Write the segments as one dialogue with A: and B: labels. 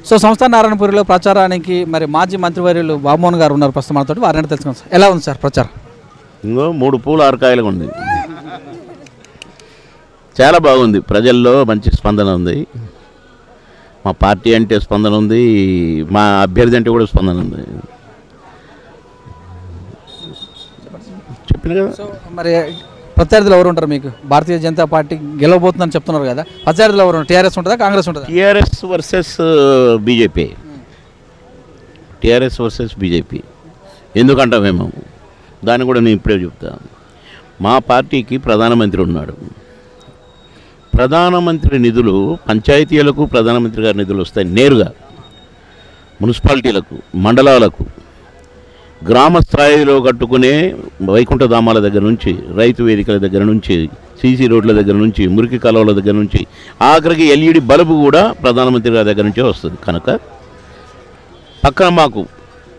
A: So సంస్థాన నారాయణపురిలో ప్రచారానికి మరి మాజీ మంత్రివర్యులు బాబుమోహన్ గారు ఉన్నారు ప్రస్తుతం మనతో. వారిని తెలుసుకుందాం సార్. ఎలా ఉంది సార్ ప్రచారం?
B: ఇంకో 3 పూలు 6 కాయలుగా ఉంది. చాలా బాగుంది. ప్రజల్లో మంచి స్పందన ఉంది. మా పార్టీ అంటే స్పందన ఉంది, మా అభ్యర్థి అంటే కూడా స్పందన ఉంది. చెప్పిన కదా.
A: సో మరి ప్రత్యర్థులు ఎవరు ఉంటారు మీకు? భారతీయ జనతా పార్టీ గెలవబోతుందని చెప్తున్నారు కదా, ప్రత్యర్థులు ఎవరు? టీఆర్ఎస్ ఉంటుందా, కాంగ్రెస్ ఉంటుందా?
B: TRS versus BJP. TRS versus BJP ఎందుకంటాం మేము, దాన్ని కూడా నేను ఇప్పుడే చెప్తాను. మా పార్టీకి ప్రధానమంత్రి ఉన్నాడు. ప్రధానమంత్రి నిధులు పంచాయతీలకు ప్రధానమంత్రి గారి నిధులు వస్తాయి నేరుగా. మున్సిపాలిటీలకు, మండలాలకు, గ్రామ స్థాయిలో కట్టుకునే వైకుంఠధామాల దగ్గర నుంచి, రైతు వేదికల దగ్గర నుంచి, సీసీ రోడ్ల దగ్గర నుంచి, మురికి కాలువల దగ్గర నుంచి, ఆఖరికి ఎల్ఈడి బల్బు కూడా ప్రధానమంత్రి గారి దగ్గర నుంచే వస్తుంది. కనుక పక్కన మాకు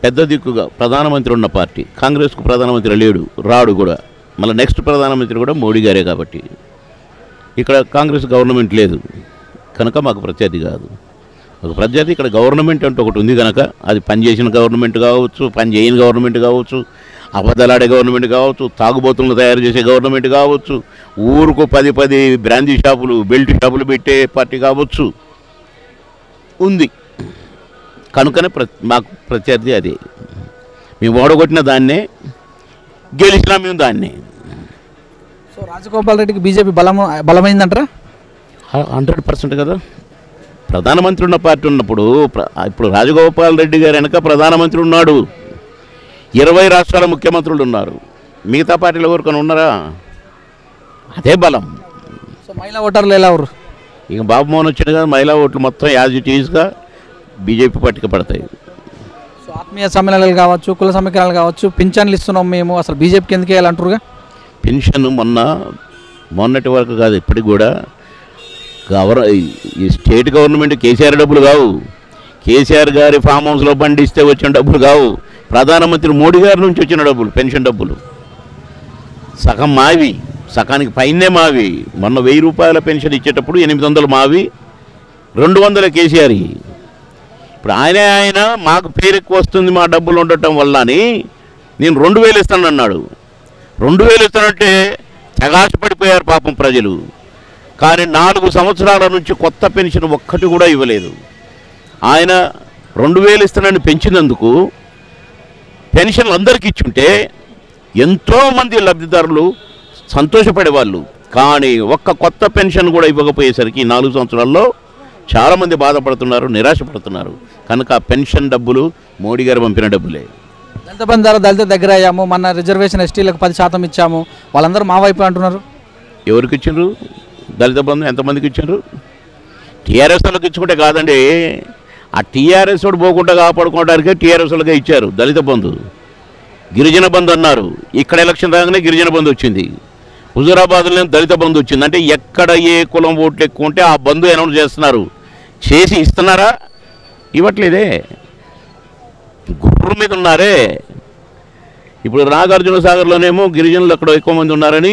B: పెద్ద దిక్కుగా ప్రధానమంత్రి ఉన్న పార్టీ. కాంగ్రెస్కు ప్రధానమంత్రి లేడు, రాడు కూడా. మళ్ళీ నెక్స్ట్ ప్రధానమంత్రి కూడా మోడీ గారే. కాబట్టి ఇక్కడ కాంగ్రెస్ గవర్నమెంట్ లేదు కనుక మాకు ప్రత్యర్థి కాదు. ఒక ప్రత్యర్థి ఇక్కడ గవర్నమెంట్ అంటే ఒకటి ఉంది కనుక, అది పనిచేసిన గవర్నమెంట్ కావచ్చు, పని చేయని గవర్నమెంట్ కావచ్చు, అబద్ధలాడే గవర్నమెంట్ కావచ్చు, తాగుబోతులను తయారు చేసే గవర్నమెంట్ కావచ్చు, ఊరుకు 10 బ్రాందీ షాపులు, బెల్ట్ షాపులు పెట్టే పార్టీ కావచ్చు ఉంది. కనుకనే మాకు ప్రత్యర్థి అదే. మేము ఓడగొట్టిన దాన్నే, గెలిచినా మేము దాన్నే.
A: సో రాజగోపాల్ రెడ్డికి బీజేపీ బలమైందంటారా?
B: 100% కదా. ప్రధానమంత్రి ఉన్న పార్టీ ఉన్నప్పుడు, ఇప్పుడు రాజగోపాల్ రెడ్డి గారు వెనక ప్రధానమంత్రి ఉన్నాడు, 20 రాష్ట్రాల ముఖ్యమంత్రులు ఉన్నారు, మిగతా పార్టీలు ఎవరికైనా ఉన్నారా? అదే బలం.
A: సో మహిళా ఓటర్లు ఎలా ఎవరు?
B: ఇక బాబుమోహన్ వచ్చింది కదా, మహిళా ఓట్లు మొత్తం యాజ్ ఇట్ ఈజ్గా బీజేపీ పార్టీకి పడతాయి.
A: సో ఆత్మీయ సమ్మేళనాలు కావచ్చు, కుల సమీకరణలు కావచ్చు, పింఛన్లు ఇస్తున్నాం మేము, అసలు బీజేపీకి ఎందుకు వేయాలంటారుగా?
B: పెన్షన్ మొన్నటి వరకు కాదు, ఇప్పటికి కూడా ఈ స్టేట్ గవర్నమెంట్ కేసీఆర్ డబ్బులు కావు, కేసీఆర్ గారి ఫామ్ హౌస్లో పండిస్తే వచ్చిన డబ్బులు కావు, ప్రధానమంత్రి మోడీ గారి నుంచి వచ్చిన డబ్బులు, పెన్షన్ డబ్బులు. సగం మావి, సగానికి పైనే మావి. మొన్న 1000 రూపాయల పెన్షన్ ఇచ్చేటప్పుడు 800 మావి, 200 కేసీఆర్. ఇప్పుడు ఆయన మాకు పేరు ఎక్కువ వస్తుంది మా డబ్బులు ఉండటం వల్ల అని నేను 2000 ఇస్తానన్నాడు. 2000 ఇస్తానంటే తెగాశపడిపోయారు పాపం ప్రజలు. కానీ 4 సంవత్సరాల నుంచి కొత్త పెన్షన్ ఒక్కటి కూడా ఇవ్వలేదు. ఆయన 2000 ఇస్తానని పెంచినందుకు పెన్షన్లు అందరికీ ఇచ్చుంటే ఎంతోమంది లబ్ధిదారులు సంతోషపడేవాళ్ళు. కానీ ఒక్క కొత్త పెన్షన్ కూడా ఇవ్వకపోయేసరికి 4 సంవత్సరాల్లో చాలామంది బాధపడుతున్నారు, నిరాశపడుతున్నారు. కనుక పెన్షన్ డబ్బులు మోడీ గారు పంపిన డబ్బులే.
A: దళిత బంధు ద్వారా దళిత దగ్గర అయ్యాము, మన రిజర్వేషన్ ఎస్టీలకు 10% ఇచ్చాము, వాళ్ళందరూ మా వైపు అంటున్నారు.
B: ఎవరికి ఇచ్చిండ్రు దళిత బంధు? ఎంతమందికి ఇచ్చిండ్రు? టీఆర్ఎస్ వాళ్ళకి ఇచ్చుకుంటే కాదండి, ఆ టీఆర్ఎస్ వాడు పోకుండా కాపాడుకోవడానికే టీఆర్ఎస్ వాళ్ళకే ఇచ్చారు దళిత బంధు. గిరిజన బంధు అన్నారు, ఇక్కడ ఎలక్షన్ రాగానే గిరిజన బంధు వచ్చింది. హుజూరాబాద్లో దళిత బంధు వచ్చింది. అంటే ఎక్కడ ఏ కులం ఓట్లు ఎక్కువ ఉంటే ఆ బంధు అనౌన్స్ చేస్తున్నారు. చేసి ఇస్తున్నారా? ఇవ్వట్లేదే, గుర్రు మీద ఉన్నారే. ఇప్పుడు నాగార్జున సాగర్లోనేమో గిరిజనులు అక్కడ ఎక్కువ మంది ఉన్నారని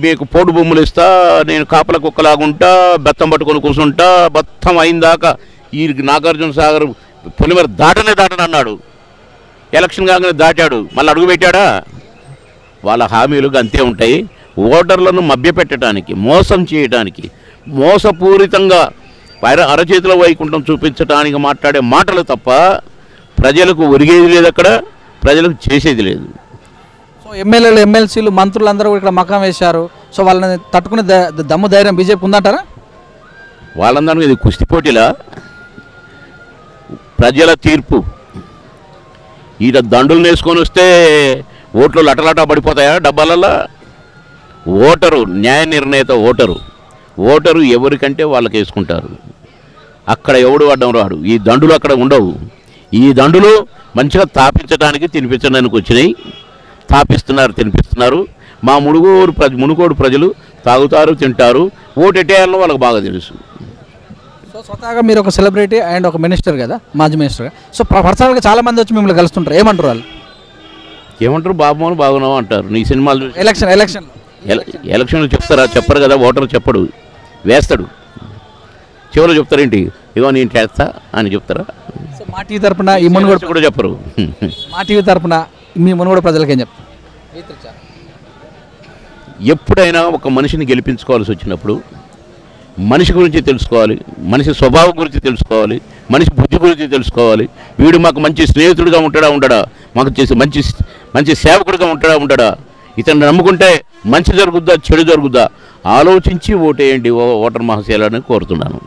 B: మీకు పోటు బొమ్మలు ఇస్తా, నేను కాపల కుక్కలాగుంటా, బెత్తం పట్టుకొని కూర్చుంటా, బత్తం అయిందాకా ఈ నాగార్జున సాగర్ పొలిమేర దాటనే అన్నాడు. ఎలక్షన్ కాగానే దాటాడు, మళ్ళీ అడుగు పెట్టాడా? వాళ్ళ హామీలు అంతే ఉంటాయి. ఓటర్లను మభ్యపెట్టడానికి, మోసం చేయడానికి, మోసపూరితంగా అరచేతిలో వైకుంఠం చూపించడానికి మాట్లాడే మాటలు తప్ప ప్రజలకు ఒరిగేది లేదు, అక్కడ ప్రజలకు చేసేది లేదు.
A: సో ఎమ్మెల్యేలు, ఎమ్మెల్సీలు, మంత్రులందరూ ఇక్కడ మకం వేశారు. సో వాళ్ళని తట్టుకునే దమ్ము ధైర్యం బీజేపీ ఉందంటారా?
B: వాళ్ళందరూ ఇది కుస్తీ పోటీలా? ప్రజల తీర్పు. ఈడ దండులు వేసుకొని వస్తే ఓట్లు లటలటా పడిపోతాయా డబ్బాలల్లో? ఓటరు న్యాయ నిర్ణేత, ఓటరు ఎవరికంటే వాళ్ళకి వేసుకుంటారు. అక్కడ ఎవడు అడ్డం రాడు. ఈ దండులు అక్కడ ఉండవు. ఈ దండులు మంచిగా తాపించడానికి, తినిపించడానికి వచ్చినాయి. తాపిస్తున్నారు, తినిపిస్తున్నారు. మా మునుగోడు ప్రజలు తాగుతారు, తింటారు. ఓటు ఎట్టేయాలనో వాళ్ళకి బాగా తెలుసు.
A: సో స్వతహాగా మీరు ఒక సెలబ్రిటీ అండ్ ఒక మినిస్టర్ కదా, మాజీ మినిస్టర్గా. సో పర్సనల్గా చాలామంది వచ్చి మిమ్మల్ని కలుస్తుంటారు, ఏమంటారు వాళ్ళు?
B: ఏమంటారు? బాబుమోహన్ బాగున్నావు అంటారు. నీ సినిమాలు ఎలక్షన్లు చెప్తారా? చెప్పరు కదా. ఓటర్ చెప్పడు, వేస్తాడు. చివరిలో చెప్తారేంటి? ఇగో నేను చేస్తా అని చెప్తారా?
A: సో మా టీవీ తరపున ఈ మునుగోడు
B: కూడా చెప్పరు.
A: మా టీవీ తరపున మీ మునుగోడు ప్రజలకి ఏం చెప్తారు?
B: ఎప్పుడైనా ఒక మనిషిని గెలిపించుకోవాల్సి వచ్చినప్పుడు మనిషి గురించి తెలుసుకోవాలి, మనిషి స్వభావం గురించి తెలుసుకోవాలి, మనిషి బుద్ధి గురించి తెలుసుకోవాలి. వీడు మాకు మంచి స్నేహితుడిగా ఉండడా, మాకు చేసే మంచి సేవకుడిగా ఉండడా, ఇతను నమ్ముకుంటే మంచి జరుగుద్దా చెడు జరుగుద్దా ఆలోచించి ఓటేయండి ఓటర్ మహాశయాలని కోరుతున్నాను.